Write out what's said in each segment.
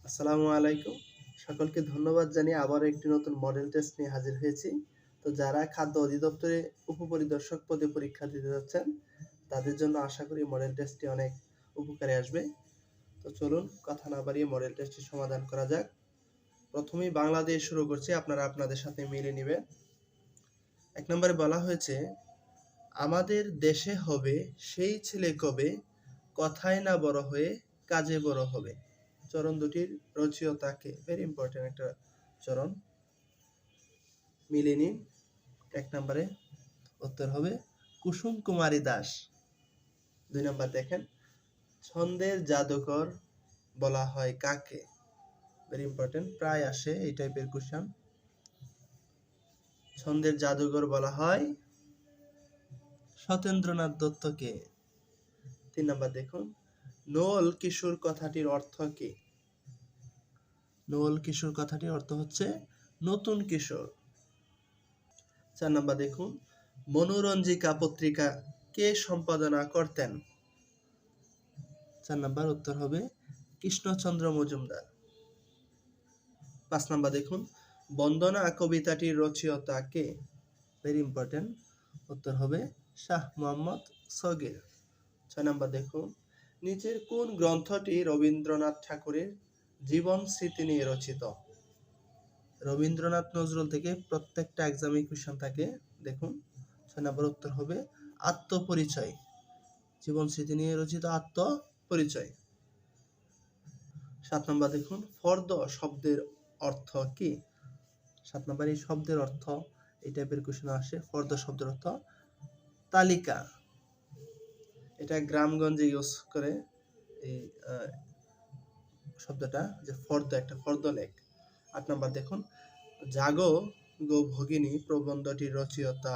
আসসালামু আলাইকুম। সকলকে ধন্যবাদ জানিয়ে আবারও একটি নতুন মডেল টেস্ট নিয়ে হাজির হয়েছি। তো যারা খাদ্য অধিদপ্তরে উপপরিদর্শক পদে পরীক্ষা দিতে যাচ্ছেন, তাদের জন্য আশা করি মডেল টেস্টটি অনেক উপকারে আসবে। তো চলুন কথা না বাড়িয়ে মডেল টেস্টটির সমাধান করা যাক। প্রথমেই বাংলা দিয়ে শুরু করছি, আপনারা আপনাদের সাথে মিলিয়ে নিবেন। ১ নম্বরে বলা হয়েছে, আমাদের দেশে হবে সেই ছেলে কবে, কথায় না বড় হয়ে কাজে বড় হবে। চরণ দুটির রচয়িতা কে? ভেরি ইম্পর্টেন্ট একটা চরণ, মিলিয়ে নিন। ১ নম্বরে উত্তর হবে কুসুম কুমারী দাস। ২ নম্বর দেখেন, ছন্দের জাদুকর বলা হয় কাকে? ভেরি ইম্পর্টেন্ট, প্রায় আসে এই টাইপের কোশ্চেন। ছন্দের জাদুকর বলা হয় সত্যেন্দ্রনাথ দত্তকে। ৩ নম্বর দেখুন, নোল কিশোর কথাটির অর্থ কি? নোল কিশোর কথাটির অর্থ হচ্ছে নতুন কিশোর। ৪ নম্বর দেখুন, মনোরঞ্জিকা পত্রিকা কে সম্পাদনা করতেন? ৪ নম্বর উত্তর হবে কৃষ্ণচন্দ্র মজুমদার। ৫ নম্বর দেখুন, বন্দনা কবিতাটির রচয়িতা কে? ভেরি ইম্পর্টেন্ট, উত্তর হবে শাহ মোহাম্মদ সগীর। ৬ নম্বর দেখুন, নিচের কোন গ্রন্থটি রবীন্দ্রনাথ ঠাকুরের জীবন স্মৃতি নিয়ে রচিত? রবীন্দ্রনাথ নজরুল থেকে প্রত্যেকটা এক্সামে কোশ্চেন থাকে, দেখুন। ৬ নম্বর উত্তর হবে আত্মপরিচয়। জীবন স্মৃতি নিয়ে রচিত আত্মপরিচয়। ৭ নম্বর দেখুন, ফর্দ শব্দের অর্থ কি? ৭ নম্বর এই শব্দের অর্থ, এই টাইপের কোশ্চেন আসে। ফর্দ শব্দের অর্থ তালিকা। এটা গ্রামগঞ্জে ইউজ করে এই শব্দটা, যে ফর্দ, একটা ফর্দ লেখ। ৮ নম্বর দেখুন, জাগো গো ভগিনী প্রবন্ধটির রচয়িতা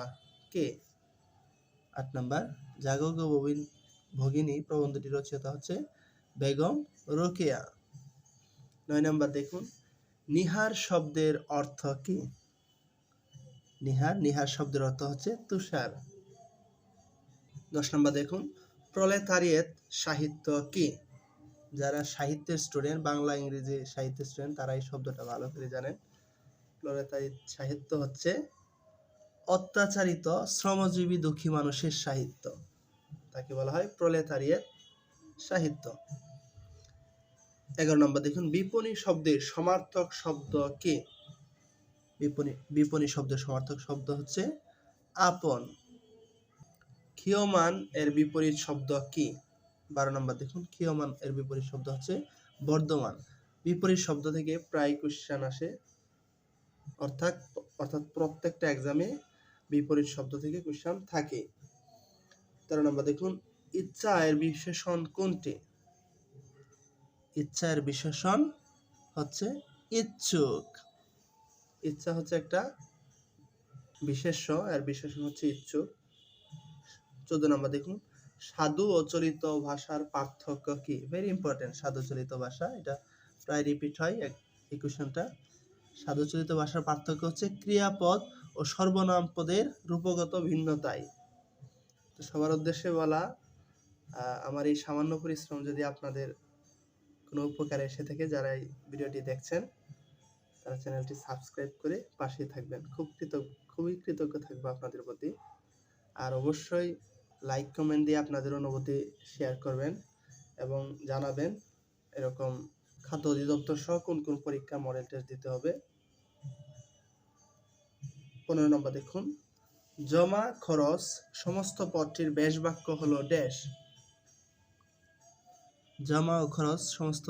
কে? ৮ নম্বর, জাগো গো ভগিনী প্রবন্ধটির রচয়িতা হচ্ছে বেগম রোকেয়া। ৯ নম্বর দেখুন, নিহার শব্দের অর্থ কি? নিহার শব্দের অর্থ হচ্ছে তুষার। ১০ নম্বর দেখুন, প্রলেতারিয়েত সাহিত্য কি? যারা সাহিত্যের স্টুডেন্ট, বাংলা ইংরেজি সাহিত্যের স্টুডেন্ট, তারা এই শব্দটা ভালো করে জানেন। প্রলেতারিয়েত সাহিত্য হচ্ছে অত্যাচারিত শ্রমজীবী দুঃখী মানুষের সাহিত্য, তাকে বলা হয় প্রলেতারিয়েত সাহিত্য। ১১ নম্বর দেখুন, বিপণী শব্দের সমার্থক শব্দ কি? বিপণী শব্দের সমার্থক শব্দ হচ্ছে আপন। ক্ষীয়মান এর বিপরীত শব্দ কি? ১২ নম্বর দেখুন, ক্ষীয়মান এর বিপরীত শব্দ হচ্ছে বর্ধমান। বিপরীত শব্দ থেকে প্রায় কোশ্চেন আসে, অর্থাৎ প্রত্যেকটা এক্সামে বিপরীত শব্দ থেকে কোশ্চেন থাকে। ১৩ নম্বর দেখুন, ইচ্ছা এর বিশেষণ কোনটি? ইচ্ছা এর বিশেষণ হচ্ছে ইচ্ছুক। ইচ্ছা হচ্ছে একটা বিশেষ্য, এর বিশেষণ হচ্ছে ইচ্ছুক। ১৪ নম্বর দেখুন, সাধু ও চলিত ভাষার পার্থক্য কি? ভেরি ইম্পর্টেন্ট, সাধু চলিত ভাষা, এটা প্রায় রিপিট হয় এই কোশ্চেনটা। সাধু চলিত ভাষার পার্থক্য হচ্ছে ক্রিয়াপদ ও সর্বনাম পদের রূপগত ভিন্নতায়। তো সবার উদ্দেশ্যে বলা, আমার এই সামান্য পরিশ্রম যদি আপনাদের কোনো উপকারে এসে থাকে, যারা এই ভিডিওটি দেখছেন, তারা চ্যানেলটি সাবস্ক্রাইব করে পাশেই থাকবেন। খুবই কৃতজ্ঞ থাকবো আপনাদের প্রতি। আর অবশ্যই লাইক কমেন্ট দিয়ে আপনাদের অনুভূতি শেয়ার করবেন এবং জানাবেন এরকম খাদ্য অধিদপ্তর সহ কোন কোন পরীক্ষা মডেল টেস্ট দিতে হবে। ১৫ নম্বর দেখুন, জমা খরচ সমস্ত পদটির ব্যাস বাক্য হলো ড্যাশ। জমা ও খরচ সমস্ত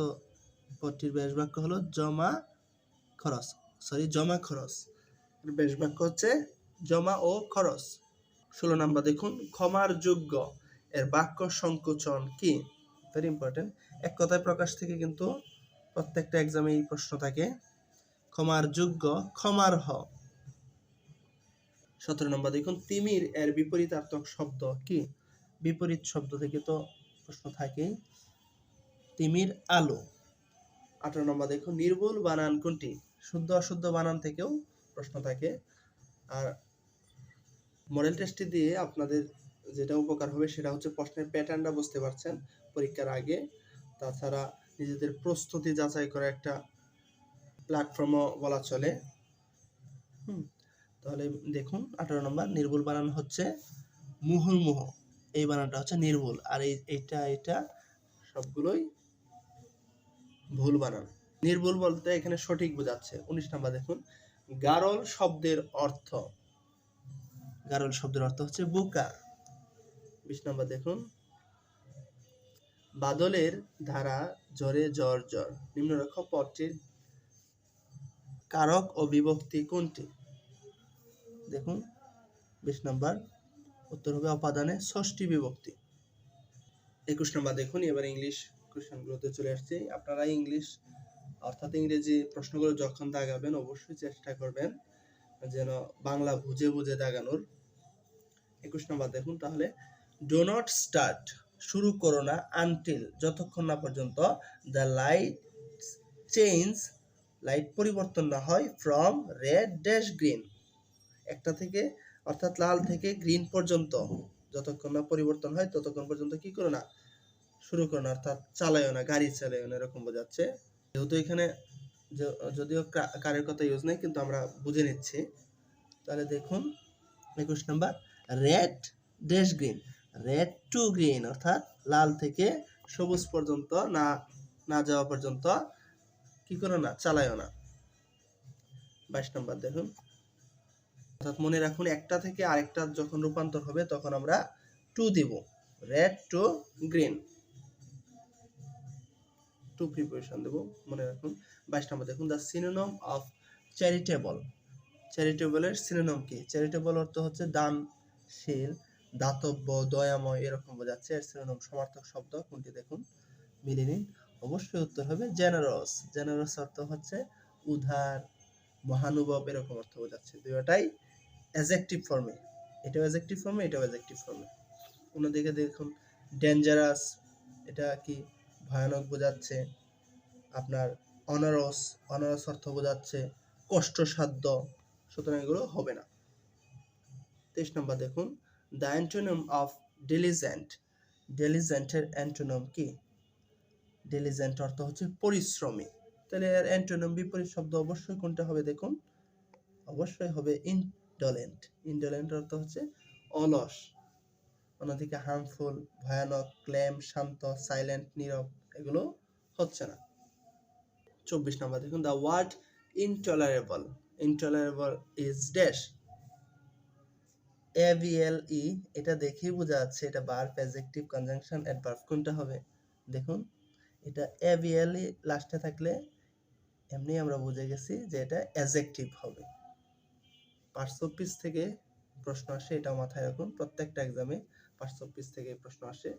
পদটির ব্যাস বাক্য হলো জমা খরচ। ব্যাস বাক্য হচ্ছে জমা ও খরচ। ১৬ নম্বর দেখুন, ক্ষমার যোগ্য এর বাক্য সংকোচন কি? ভেরি ইম্পর্টেন্ট, এক কথায় প্রকাশ থেকে কিন্তু প্রত্যেকটা এক্সামে এই প্রশ্ন থাকে। ক্ষমার যোগ্য ক্ষমার্হ। ১৭ নম্বর দেখুন, তিমির এর বিপরীতার্থক শব্দ কি? বিপরীত শব্দ থেকে তো প্রশ্ন থাকেই, তিমির আলো। ১৮ নম্বর দেখুন, নির্ভুল বানান কোনটি? শুদ্ধ অশুদ্ধ বানান থেকেও প্রশ্ন থাকে। আর মডেল টেস্টটি দিয়ে আপনাদের যেটা উপকার হবে সেটা হচ্ছে প্রশ্নের প্যাটার্নটা বুঝতে পারছেন পরীক্ষার আগে। তাছাড়া নিজেদের প্রস্তুতি যাচাই করা একটা প্ল্যাটফর্মও বলা চলে। তাহলে দেখুন 18 নম্বর, নির্ভুল বানান হচ্ছে মুহুর্মুহু, এই বানানটা হচ্ছে নির্ভুল, আর এটা সবগুলোই ভুল বানান। নির্ভুল বলতে এখানে সঠিক বোঝাচ্ছে। 19 নম্বর দেখুন, গারল শব্দের অর্থ। গারল শব্দের অর্থ হচ্ছে বোকা। 20 নম্বর দেখুন, বাদলের ধারা ঝরে ঝড় ঝড়, নিম্নরেখ পদটির কারক ও বিভক্তি কোনটি? দেখুন 20 নম্বর, উত্তর হবে অপাদানে ষষ্ঠী বিভক্তি। 21 নম্বর দেখুন, এবার ইংলিশ কোশ্চেনগুলোতে চলে আসছে। আপনারা ইংলিশ অর্থাৎ ইংরেজি প্রশ্নগুলো যখন দাগাবেন অবশ্যই চেষ্টা করবেন যেন বাংলা বুঝে বুঝে দাগানোর। 21 নম্বর দেখুন, তাহলে ডো নট স্টার্ট, শুরু করো না, আনটিল, যতক্ষণ না পর্যন্ত দ্য লাইট চেঞ্জ, লাইট পরিবর্তন না হয়, ফ্রম রেড ড্যাশ গ্রিন, একটা থেকে অর্থাৎ লাল থেকে গ্রিন পর্যন্ত যতক্ষণ না পরিবর্তন হয় ততক্ষণ পর্যন্ত কি করো না, শুরু করো না, অর্থাৎ চালাইও না, গাড়ি চালাইও না, এরকম বোঝাচ্ছে। যেহেতু এখানে যদিও কারের কথা ইউজ নেই কিন্তু আমরা বুঝে নিচ্ছি। তাহলে দেখুন 21 নম্বর, red dash green, red to green, অর্থাৎ লাল থেকে সবুজ পর্যন্ত না যাওয়া পর্যন্ত কি করো না, চালাইও না। 22 নম্বর দেখুন, অর্থাৎ মনে রাখুন একটা থেকে আরেকটা যখন রূপান্তর হবে তখন আমরা টু দিব, red to green, to preposition দেব, মনে রাখুন। 22 নম্বর দেখুন, দ্য সিনোনিম অফ চ্যারিটেবল, চ্যারিটেবলের সিনোনিম কি? চ্যারিটেবল অর্থ হচ্ছে দানশীল, দাতব্য, দয়াময়, এরকম বোঝাচ্ছে। এর সিনোনিম সমার্থক শব্দ কোনটি দেখুন, মিলিয়ে নিন। অবশ্যই উত্তর হবে জেনারস। জেনারস অর্থ হচ্ছে উদার, মহানুভব, এরকম অর্থ বোঝাচ্ছে। দুটোটাই অ্যাডজেক্টিভ ফর্মে, এটাও অ্যাডজেক্টিভ ফর্মে, এটাও অ্যাডজেক্টিভ ফর্মে। অন্যদিকে দেখুন ডেঞ্জারাস, এটা কি ভয়ানক বোঝাচ্ছে। আপনার অনারস, অনারস অর্থ বোঝাচ্ছে কষ্টসাধ্য, সুতরাং এগুলো হবে না। 23 নম্বর দেখুন, দ্য অ্যান্টোনিম অফ ডিলিজেন্ট, ডিলিজেন্টের অ্যান্টোনিম কি? ডিলিজেন্ট অর্থ হচ্ছে পরিশ্রমী, তাহলে এর অ্যান্টোনিম বিপরীত শব্দ অবশ্যই কোনটা হবে দেখুন, অবশ্যই হবে ইনডোলেন্ট। ইনডোলেন্ট অর্থ হচ্ছে অলস। অন্যদিকে হার্মফুল, ভয়ানক, ক্লেম, শান্ত, সাইলেন্ট, নীরব, এগুলো হচ্ছে না। 24 নম্বর দেখুন, the word intolerable, intolerable is dash, AVLE, এটা দেখেই বোঝা যাচ্ছে এটা ভার্ব, অ্যাডজেক্টিভ, কনজাংশন, অ্যাডভার্ব, কোনটা হবে দেখুন। এটা AVLE লাস্টে থাকলে এমনি আমরা বুঝে গেছি যে এটা অ্যাডজেক্টিভ হবে। পার্টস অফ স্পিচ থেকে প্রশ্ন আসে, এটা মাথায় রাখুন, প্রত্যেকটা এক্সামে পার্টস অফ স্পিচ থেকে প্রশ্ন আসে,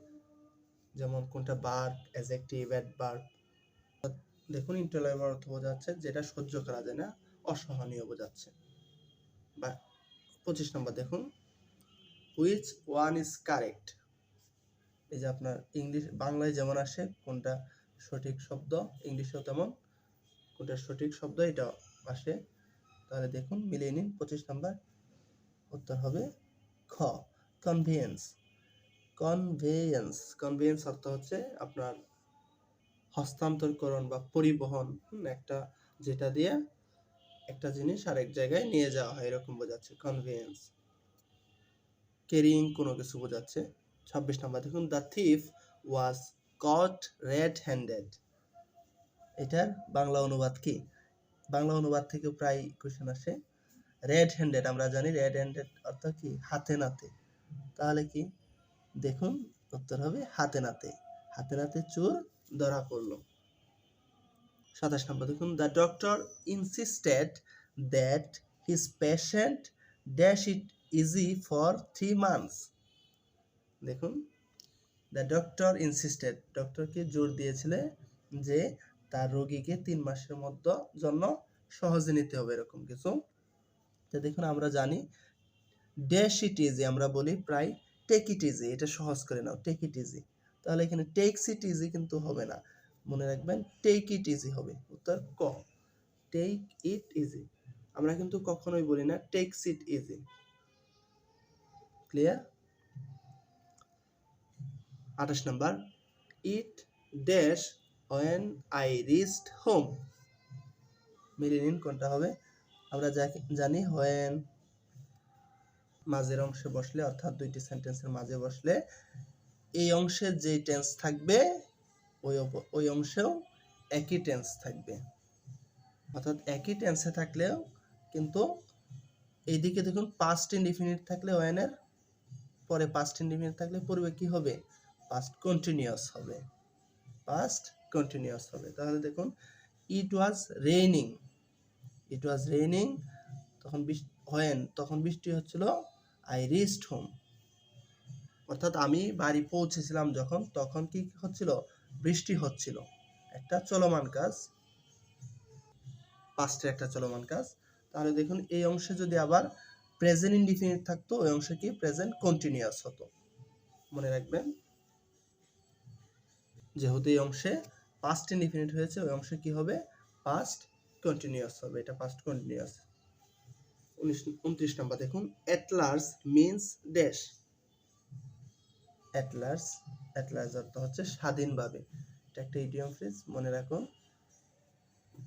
যেমন কোনটা ভার্ব, অ্যাডজেক্টিভ, অ্যাডভার্ব। দেখুন ইনটলারেবল অর্থ বোঝাচ্ছে যেটা সহ্য করা যায় না, অসহনীয় বোঝাচ্ছে। বা 25 নম্বর দেখুন, হুইচ ওয়ান ইজ কারেক্ট, এই যে আপনার ইংলিশ বাংলায় যেমন আসে কোনটা সঠিক শব্দ, ইংলিশেও তেমন কোনটা সঠিক শব্দ এটা আসে। তাহলে দেখুন মিলিয়ে নিন। 25 নম্বর উত্তর হবে খ, কনভেয়েন্স। কনভেয়েন্স, কনভেয়েন্স অর্থ হচ্ছে আপনার হস্তান্তরকরণ বা পরিবহন, একটা যেটা দিয়ে একটা জিনিস আরেক জায়গায় নিয়ে যাওয়া হয়, এরকম বোঝাচ্ছে কনভেয়েন্স। ক্যারিং কোনো কিছু বোঝাচ্ছে। 26 নম্বর দেখুন, the thief was caught red handed, এটার বাংলা অনুবাদ কি? বাংলা অনুবাদ থেকে প্রায় কোশ্চেন আসে। রেড হ্যান্ডেড আমরা জানি, রেড হ্যান্ডেড অর্থ কি? হাতে নাতে। তাহলে কি দেখুন উত্তর হবে হাতে নাতে, হাতে নাতে চোর ধরা পড়লো। 27 নম্বর দেখুন, the doctor insisted that his patient dash it easy for 3 months। দেখুন দ্য ডক্টর ইনসিস্টেড, ডক্টরকে জোর দিয়েছিলেন যে তার রোগীকে 3 মাসের মধ্যে জন্য সহজে নিতে হবে, এরকম কিছু। তো দেখুন আমরা জানি ড্যাশ ইট ইজি আমরা বলি প্রায় টেক ইট ইজি, এটা সহজ করে নাও, টেক ইট ইজি। তাহলে এখানে টেকস ইট ইজি কিন্তু হবে না, মনে রাখবেন টেক ইট ইজি হবে। উত্তর ক, টেক ইট ইজি। আমরা কিন্তু কখনোই বলি না tax it easy. Clear? 28 number, it dash when I reached home। মিলিয়ে নিন কোনটা হবে। আমরা জানি when মাঝের অংশে বসলে অর্থাৎ দুইটি সেন্টেন্সের মাঝে বসলে এই অংশের যে টেন্স থাকবে ওই অংশেও একই টেন্স থাকবে, অর্থাৎ একই টেন্সে থাকলেও কিন্তু এইদিকে দেখুন পাস্ট ইনডিফিনিট থাকলে when এর পরে পাস্ট ইনডিফিনিট থাকলে পূর্বে কি হবে, পাস্ট কন্টিনিউয়াস হবে, পাস্ট কন্টিনিউয়াস হবে। তাহলে দেখুন ইট ওয়াজ রেইনিং, তখন বৃষ্টি হচ্ছিল, আই রিচড হোম, অর্থাৎ আমি বাড়ি পৌঁছেছিলাম যখন, তখন কি হচ্ছিল, বৃষ্টি হচ্ছিল। একটা চলমান কাজ, পাস্টের একটা চলমান কাজ। তাহলে দেখুন এই অংশে যদি আবার প্রেজেন্ট ইনডিফিনিট থাকতো ওই অংশে কি প্রেজেন্ট কন্টিনিউয়াস হতো। মনে রাখবেন যেহেতু এই অংশে পাস্ট ইনডিফিনিট হয়েছে ওই অংশে কি হবে, পাস্ট কন্টিনিউয়াস হবে, এটা পাস্ট কন্টিনিউয়াস। 29 নাম্বার দেখুন এট লার্জ মিন্স ড্যাশ। এট লার্জ অর্থ হচ্ছে স্বাধীনভাবে, এটা একটা ইডিয়ম ফ্রেজ, মনে রাখুন।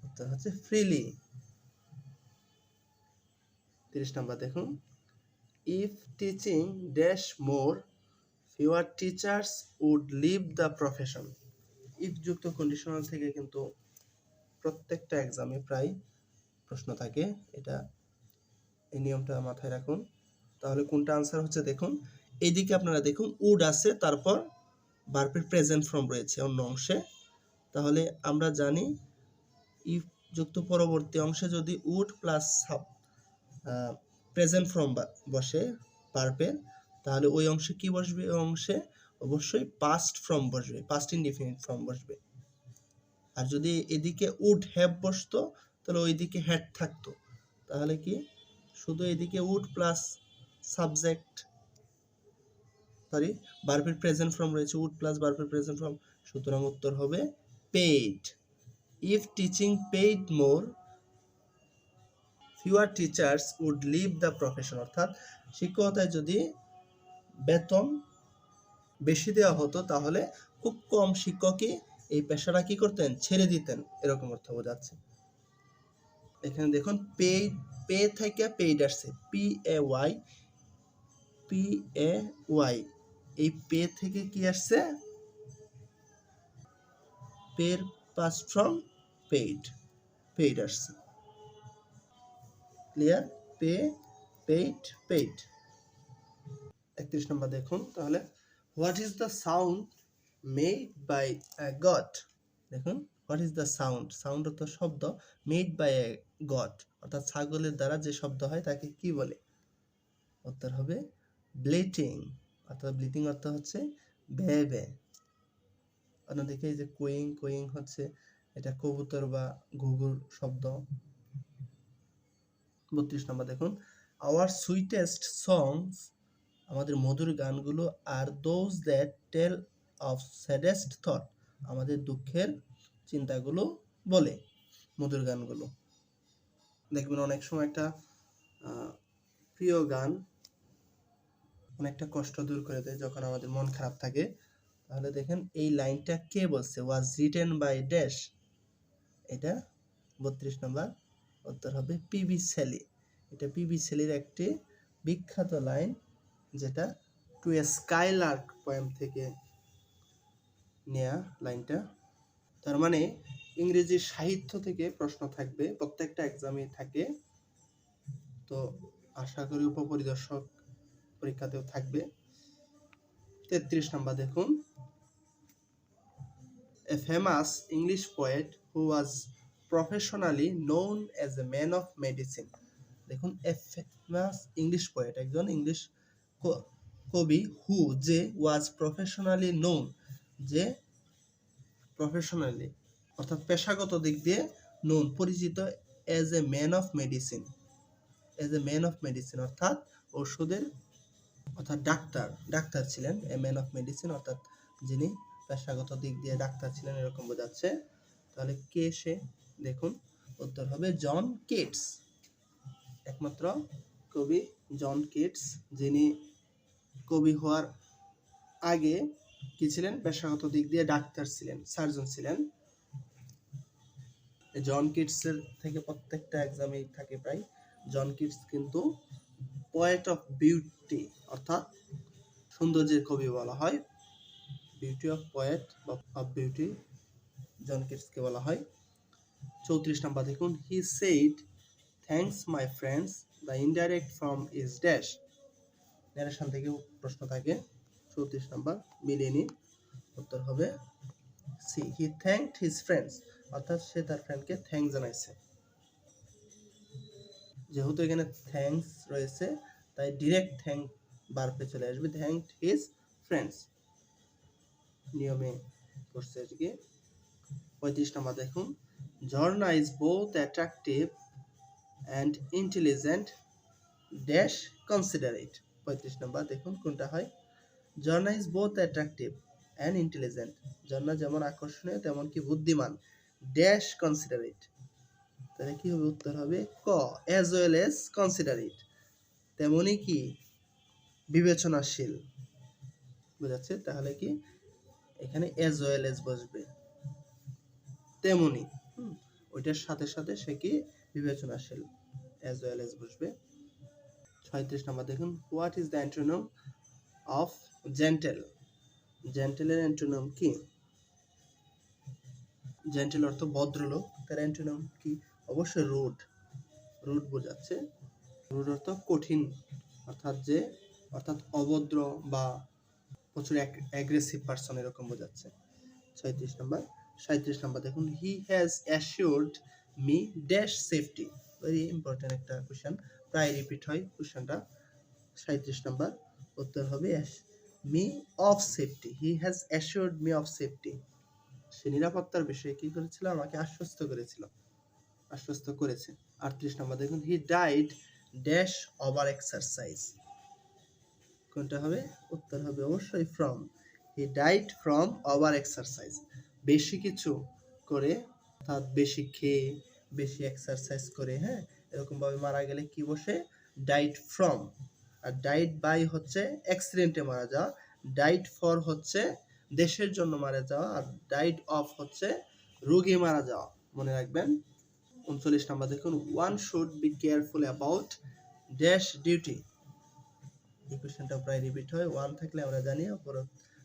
অর্থ হচ্ছে ফ্রিলি। 30 নাম্বার দেখুন if teaching dash more fewer teachers would leave the profession. If যুক্ত কন্ডিশনাল থেকে কিন্তু প্রত্যেকটা এক্সামে প্রায় প্রশ্ন থাকে, এটা এই নিয়মটা মাথায় রাখুন। তাহলে কোনটা আনসার হচ্ছে দেখুন, এইদিকে আপনারা দেখুন উড আছে, তারপর ভার্বের প্রেজেন্ট ফর্ম রয়েছে অন্য অংশে। তাহলে আমরা জানি ইফ যুক্ত পরবর্তী অংশে যদি উড প্লাস প্রেজেন্ট ফর্ম বসে ভার্বের, তাহলে ওই অংশে কি বসবে, ওই অংশে অবশ্যই পাস্ট ফর্ম বসবে, পাস্ট ইনডিফিনিট ফর্ম বসবে। আর যদি এদিকে উড হ্যাভ বসতো তাহলে ওইদিকে হ্যাড থাকতো। তাহলে কি শুধু এদিকে উড প্লাস সাবজেক্ট ভার্বের প্রেজেন্ট ফর্ম রয়েছে, উড প্লাস ভার্বের প্রেজেন্ট ফর্ম, সুতরাং উত্তর হবে paid. If teaching paid more fewer teachers would leave the profession, অর্থাৎ শিক্ষকতায় যদি বেতন বেশি দেওয়া হতো তাহলে খুব কম শিক্ষকই এই পেশাটা কি করতেন, ছেড়ে দিতেন, এরকম অর্থ বোঝাচ্ছে। এখানে দেখুন পে থেকে পেইড আসছে, PAY, এই পে থেকে কি আসছে, পের পাস্ট ফর্ম পেইড আসছে। Clear, paid. 31 নম্বর দেখুন তাহলে what is the sound made by God. দেখুন হোয়াট ইজ দ্য সাউন্ড অর্থ শব্দ, মেড বাই এ গড অর্থাৎ ছাগলের দ্বারা যে শব্দ হয় তাকে কি বলে, উত্তর হবে ব্লিটিং, অর্থাৎ ব্লিটিং অর্থ হচ্ছে ভ্যাঁ। অন্যদিকে এই যে কোয়িং হচ্ছে এটা কবুতর বা ঘুঘুর শব্দ। 32 নম্বর দেখুন আওয়ার সুইটেস্ট সংস, আমাদের মধুর গানগুলো, আর those that tell of saddest thought, আমাদের দুঃখের চিন্তাগুলো বলে মধুর গানগুলো। দেখবেন অনেক সময় একটা প্রিয় গান অনেকটা কষ্ট দূর করে দেয় যখন আমাদের মন খারাপ থাকে। তাহলে দেখেন এই লাইনটা কে বলছে, ওয়াজ রিটেন বাই ড্যাশ, এটা 32 নম্বর উত্তর হবে পিবি শেলি। এটা পিবি শেলির একটি বিখ্যাত লাইন, যেটা টু এ স্কাইলার্ক পোয়েম থেকে নেয়া লাইনটা। তার মানে ইংরেজি সাহিত্য থেকে প্রশ্ন থাকবে, প্রত্যেকটা এক্সামে থাকে, তো আশা করি উপপরিদর্শক পরীক্ষাতেও থাকবে। 33 নম্বর দেখুন a famous English poet who was professionally known as a man of medicine। দেখুন a famous English poet, একজন ইংলিশ কবি, হু যে, was professionally known যে প্রফেশনালি অর্থাৎ পেশাগত দিক দিয়ে known পরিচিত, as a man of medicine, অর্থাৎ ওষুধের অর্থাৎ ডাক্তার ছিলেন, এ ম্যান অফ মেডিসিন অর্থাৎ যিনি পেশাগত দিক দিয়ে ডাক্তার ছিলেন এরকম বোঝাচ্ছে। তাহলে কে সে, দেখুন উত্তর হবে জন কিটস, একমাত্র কবি জন কিটস, যিনি কবি হওয়ার আগে কি ছিলেন, পেশাগত দিক দিয়ে ডাক্তার ছিলেন, সার্জন ছিলেন। জন কিটসের থেকে প্রত্যেকটা এক্সামেই থাকে প্রায়। জন কিটস কিন্তু পোয়েট অফ বিউটি, অর্থাৎ সৌন্দর্যের কবি বলা হয়। Beauty of poet of beauty John কিটসকে বলা হয়। 34 নাম্বার দেখুন, he said thanks my friends, the indirect form is dash. Narration থেকেও প্রশ্ন থাকে। 34 নাম্বার মিলিয়ে নিন, উত্তর হবে C, he thanked his friends, অর্থাৎ সে তার ফ্রেন্ডকে থ্যাঙ্কস জানাইছে। যেহেতু এখানে থ্যাঙ্কস রয়েছে তাই ডিরেক্ট থ্যাঙ্ক ভার্বে চলে আসবে, থ্যাঙ্কড হিজ ফ্রেন্ডস, নিয়মে করছে এটিকে। 35 নাম্বার দেখুন, Jharna is both attractive and intelligent dash considerate. 35 number দেখুন কোনটা হয়, Jharna is both attractive and intelligent, Jharna যেমন আকর্ষণীয় তেমন কি বুদ্ধিমান, ড্যাশ কনসিডারেট। তাহলে কি হবে, উত্তর হবে ক, অ্যাজ ওয়েল এজ কনসিডারেট, তেমনই কি বিবেচনাশীল, বুঝাচ্ছে। তাহলে কি এখানে অ্যাজ ওয়েল এজ বসবে, তেমনি ওইটার সাথে সাথে সে কি বিবেচনাশীল, অ্যাজ ওয়েল এজ বসবে। 36 নাম্বার দেখুন, what is the antonym of gentle. জেন্টেলের অ্যান্টোনিম কি? জেন্টেল অর্থ ভদ্রলোক, তার অ্যান্টোনিম কি? অবশ্যই রুড, রুড বোঝাচ্ছে। রুড অর্থ কঠিন, অর্থাৎ অভদ্র বা প্রচুর অ্যাগ্রেসিভ পারসন, এরকম বোঝাচ্ছে। 37 নাম্বার। 37 নাম্বার দেখুন, he has assured me dash safety. Very important একটা কোশ্চেন, প্রায় রিপিট হয় কোশ্চেনটা। 37 নাম্বার, উত্তর হবে me of safety, he has assured me of safety. সে নিরাপত্তার বিষয়ে কি করেছিল, আমাকে আশ্বস্ত করেছে। 38 নাম্বার দেখুন, he died dash over exercise. কোনটা হবে, উত্তর হবে অবশ্যই from, he died from over exercise, বেশি কিছু করে, অর্থাৎ বেশি খেয়ে বেশি এক্সারসাইজ করে, হ্যাঁ, এরকম ভাবে মারা গেলে কি বসে, ডাইড ফ্রম। আর ডাইড বাই হচ্ছে অ্যাক্সিডেন্টে মারা যাওয়া, ডাইড ফর হচ্ছে দেশের জন্য মারা যাওয়া, আর ডাইড অফ হচ্ছে রোগে মারা যাওয়া, মনে রাখবেন। 39 নাম্বার দেখুন, one should be careful about dash duty. এই কোশ্চেনটা প্রায় রিপিট হয়, ওয়ান থাকলে আমরা জানি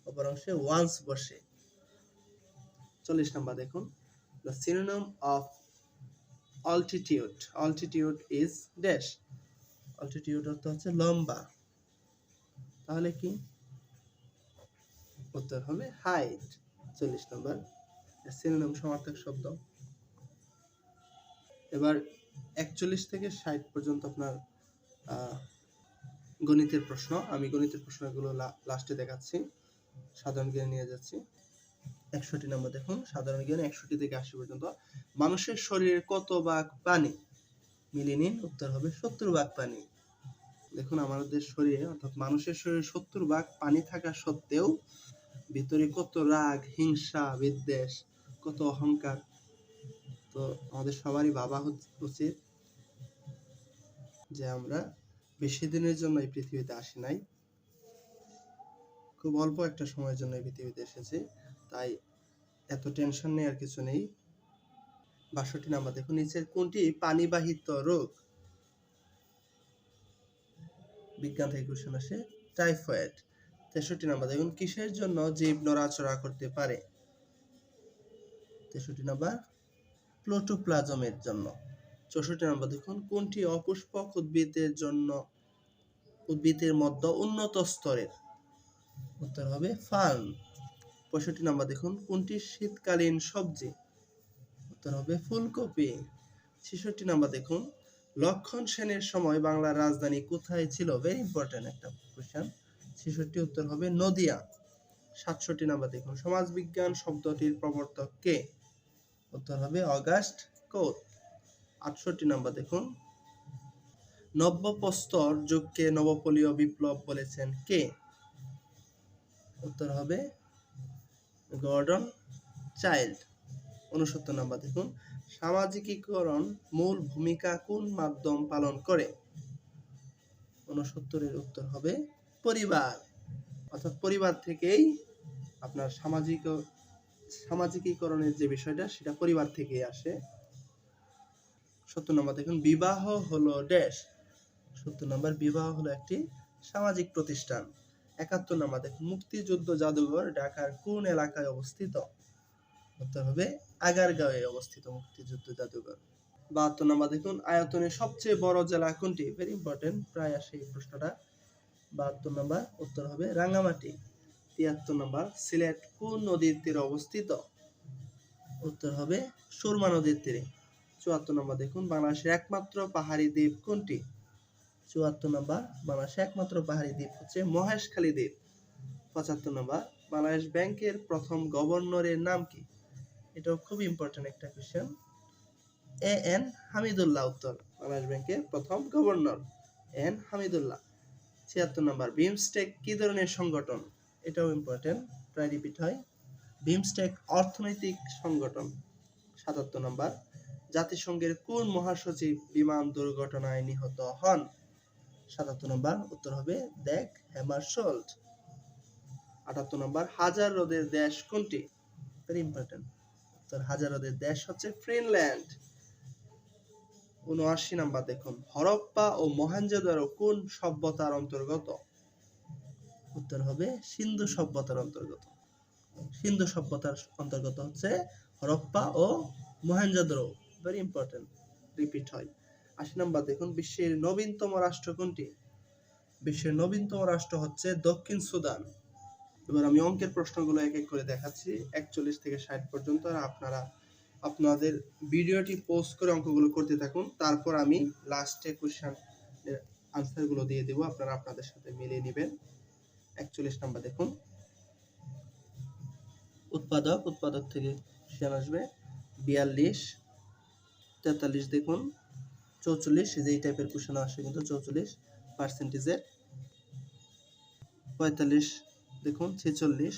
অপর অংশে ওয়ান্স বসে। 40 নাম্বার দেখুন, the synonym of altitude is dash। altitude অর্থ হচ্ছে লম্বা, তাহলে কি উত্তর হবে হাইট। 40 নাম্বার সিনোনিম সমার্থক শব্দ। এবার 41 থেকে 60 পর্যন্ত আপনার গণিতের প্রশ্ন। আমি গণিতের প্রশ্নগুলো লাস্টে দেখাচ্ছি, সাধারণ জ্ঞানে নিয়ে যাচ্ছি। 61 নাম্বার দেখুন, সাধারণ জ্ঞান 61 থেকে 80 পর্যন্ত। মানুষের শরীরে কত ভাগ পানি? মিলিয়ে নিন, উত্তর হবে 70 ভাগ পানি। দেখুন আমাদের শরীরে, অর্থাৎ মানুষের শরীরে 70 ভাগ পানি থাকা সত্ত্বেও ভিতরে কত রাগ, হিংসা, বিদ্বেষ, কত অহংকার। তো আমাদের সবারই ভাবা উচিত যে আমরা বেশি দিনের জন্য এই পৃথিবীতে আসি নাই, খুব অল্প একটা সময়ের জন্য এই পৃথিবীতে এসেছি, তাই এত টেনশন নেই, আর কিছু নেই। 62 নাম্বার দেখুন, নিচের কোনটি পানিবাহিত রোগ? বিজ্ঞান থেকে কোশ্চেন আসে, টাইফয়েড। 63 নাম্বার দেখুন, কিসের জন্য জীব নড়াচড়া করতে পারে? 63 নাম্বার, প্রোটোপ্লাজমের জন্য। 64 নাম্বার দেখুন, কোনটি অপুষ্পক উদ্ভিদের মধ্যে উন্নত স্তরের? উত্তর হবে ফার্ন। 65 নাম্বার দেখুন, কোনটি শীতকালীন সবজি? উত্তর হবে ফুলকপি। 66 নাম্বার দেখুন, লক্ষণ সেনের সময় বাংলার রাজধানী কোথায় ছিল? ভেরি ইম্পর্টেন্ট একটা কোশ্চেন। 66 উত্তর হবে নদিয়া। 67 নাম্বার দেখুন, সমাজবিজ্ঞান শব্দটির প্রবর্তক কে? উত্তর হবে অগাস্ট কোট। 68 নাম্বার দেখুন, নব্যপ্রস্তর যুগকে নবপলীয় বিপ্লব বলেছেন কে? উত্তর হবে গর্ডন চাইল্ড। 69 নাম্বার দেখুন, সামাজিকীকরণ মূল ভূমিকা কোন মাধ্যম পালন করে? 69 এর উত্তর হবে পরিবার, অর্থাৎ পরিবার থেকেই আপনার সামাজিকীকরণের যে বিষয়টা, সেটা পরিবার থেকেই আসে। 70 নম্বর দেখুন বিবাহ হলো ড্যাশ। 70 নম্বর বিবাহ হলো একটি সামাজিক প্রতিষ্ঠান। 71 নম্বর দেখুন মুক্তিযুদ্ধ জাদুঘর ঢাকার কোন এলাকায় অবস্থিত? উত্তর হবে আগারগাঁওয়ে অবস্থিত মুক্তিযুদ্ধ জাদুঘর। 72 নম্বর দেখুন আয়তনে সবচেয়ে বড় জেলা কোনটি? ভেরি ইম্পর্টেন্ট, প্রায় আসে এই প্রশ্নটা। 72 নম্বর উত্তর হবে রাঙ্গামাটি। 73 নম্বর সিলেট কোন নদীর তীরে অবস্থিত? উত্তর হবে সুরমা নদীর তীরে। 74 নম্বর দেখুন বাংলাদেশের একমাত্র পাহাড়ি দ্বীপ কোনটি? 74 নম্বর বাংলাদেশের একমাত্র পাহাড়ি দ্বীপ হচ্ছে মহেশখালী দ্বীপ। 75 নম্বর বাংলাদেশ ব্যাংকের প্রথম গভর্নরের নাম কি? এটাও খুব ইম্পর্টেন্ট একটা কোশ্চেন। এন হামিদুল্লাহ উত্তর। বাংলাদেশ ব্যাংকের প্রথম গভর্নর এন হামিদুল্লাহ। 76 নম্বর বিমস্টেক কি ধরনের সংগঠন? এটাও ইম্পর্টেন্ট, প্রায় রিপিট হয়। বিমস্টেক অর্থনৈতিক সংগঠন। 77 নম্বর জাতিসংঘের কোন মহাসচিব বিমান দুর্ঘটনায় নিহত হন? 77 নম্বর উত্তর হবে দ্যাগ হ্যামারশোল্ড। 78 নম্বর হাজার হ্রদের দেশ কোনটি? ভেরি ইম্পর্টেন্ট, উত্তর হাজার হ্রদের দেশ হচ্ছে ফিনল্যান্ড। 79 নম্বর দেখুন হরপ্পা ও মহেঞ্জোদারো কোন সভ্যতার অন্তর্গত? উত্তর হবে সিন্ধু সভ্যতার অন্তর্গত। সিন্ধু সভ্যতার অন্তর্গত হচ্ছে হরপ্পা ও মহেঞ্জোদারো। ভেরি ইম্পর্টেন্ট, রিপিট হয়। 80 নম্বর দেখুন বিশ্বের নবীনতম রাষ্ট্র কোনটি? বিশ্বের নবীনতম রাষ্ট্র হচ্ছে দক্ষিণ সুদান। এবার আমি অঙ্কের প্রশ্নগুলো এক এক করে দেখাচ্ছি 41 থেকে 60 পর্যন্ত। আর আপনারা আপনাদের ভিডিওটি পোস্ট করে অঙ্কগুলো করতে থাকুন, তারপর আমি লাস্টে কোশ্চেন আনসারগুলো দিয়ে দেব, আপনারা আপনাদের সাথে মিলিয়ে নেবেন। 41 নাম্বার দেখুন উৎপাদক থেকে কোশ্চেন আসবে 42, 43 দেখুন 44, এই টাইপের কোশ্চেন আসে কিন্তু 44 পার্সেন্টেজের। 45 দেখুন 46,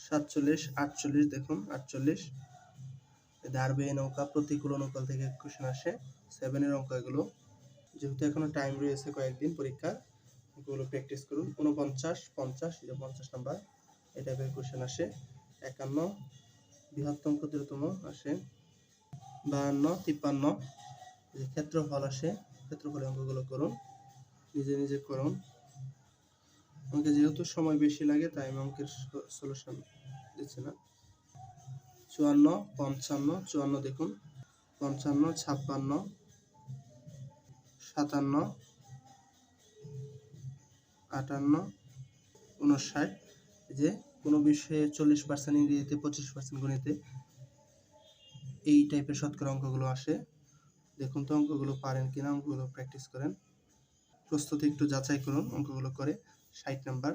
47, 48 দেখুন 48। ধারবে নৌকা প্রতিকূল অনুকূল থেকে কোশ্চেন আসে 7 এর অঙ্ক এগুলো। যেহেতু এখনো টাইম রয়েছে কয়েকদিন পরীক্ষার, এগুলো প্র্যাকটিস করুন। 49, 50, এই যে 50 নাম্বার এই টাইপের কোশ্চেন আসে। 51 বৃহত্তম ক্ষুদ্রতম আসে। 52, 53 যে ক্ষেত্রফল আসে, ক্ষেত্রফলের অঙ্কগুলো করুন, নিজে নিজে করুন। অঙ্কে যেহেতু সময় বেশি লাগে তাই আমি অঙ্কের সলিউশন দিচ্ছি না। 54, 55, 54 দেখুন 55, 56, 57, 58, 59। যে কোনো বিষয়ে 40%, ইংরেজিতে 25%, গণিতে এই টাইপের শতকরা অঙ্কগুলো আসে। দেখুন তো অঙ্কগুলো পারেন কিনা, অঙ্কগুলো প্র্যাকটিস করেন, প্রস্তুতি একটু যাচাই করুন অঙ্কগুলো করে। 60 নাম্বার।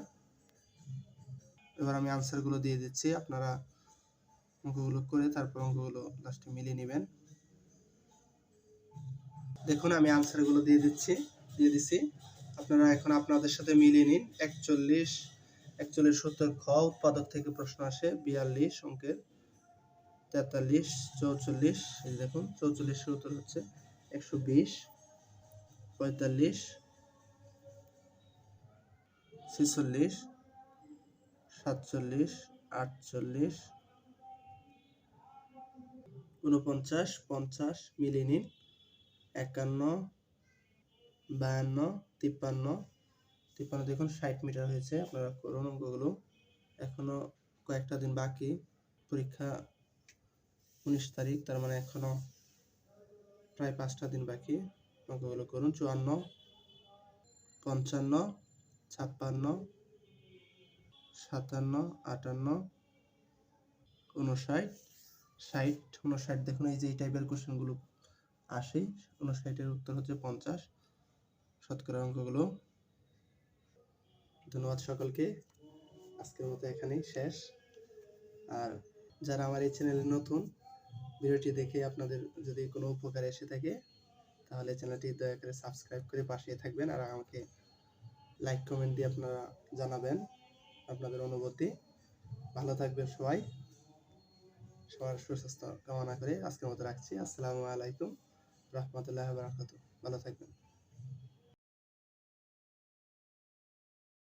এবার আমি আনসারগুলো দিয়ে দিচ্ছি, আপনারা অঙ্কগুলো করে তারপর অঙ্কগুলো লাস্টে মিলিয়ে নেবেন। দেখুন আমি আনসারগুলো দিয়ে দিচ্ছি, আপনারা এখন আপনাদের সাথে মিলিয়ে নিন। 41 উত্তর খ উৎপাদক থেকে প্রশ্ন আসে। 42 অঙ্কের। 43, 44 এই দেখুন 44 এর উত্তর হচ্ছে 120। 45, 46, 47, 48, 49, 50 মিলিয়ে নিন। 51, 52, 53 দেখুন 60 মিটার হয়েছে। আপনারা করুন অঙ্কগুলো, এখনো কয়েকটা দিন বাকি, পরীক্ষা 19 তারিখ, তার মানে এখনো প্রায় 5টা দিন বাকি। অঙ্কগুলো করুন। 54, 55, 56, 57, 58, 59, 60, 59 দেখুন এই যে এই টাইপের কোশ্চেনগুলো আসে। 59 এর উত্তর হচ্ছে 50 শতকরা অঙ্কগুলো। ধন্যবাদ সকলকে, আজকের মতো এখানেই শেষ। আর যারা আমার এই চ্যানেলে নতুন, ভিডিওটি দেখে আপনাদের যদি কোনো উপকার এসে থাকে তাহলে চ্যানেলটি দয়া করে সাবস্ক্রাইব করে পাশে থাকবেন, আর আমাকে লাইক কমেন্ট দিয়ে আপনারা জানাবেন আপনাদের অনুভূতি। ভালো থাকবেন সবাই, সবার সুস্বাস্থ্য কামনা করে আজকের মতো রাখছি। আসসালামু আলাইকুম রাহমাতুল্লাহি ওয়া বারাকাতুহু। ভালো থাকবেন।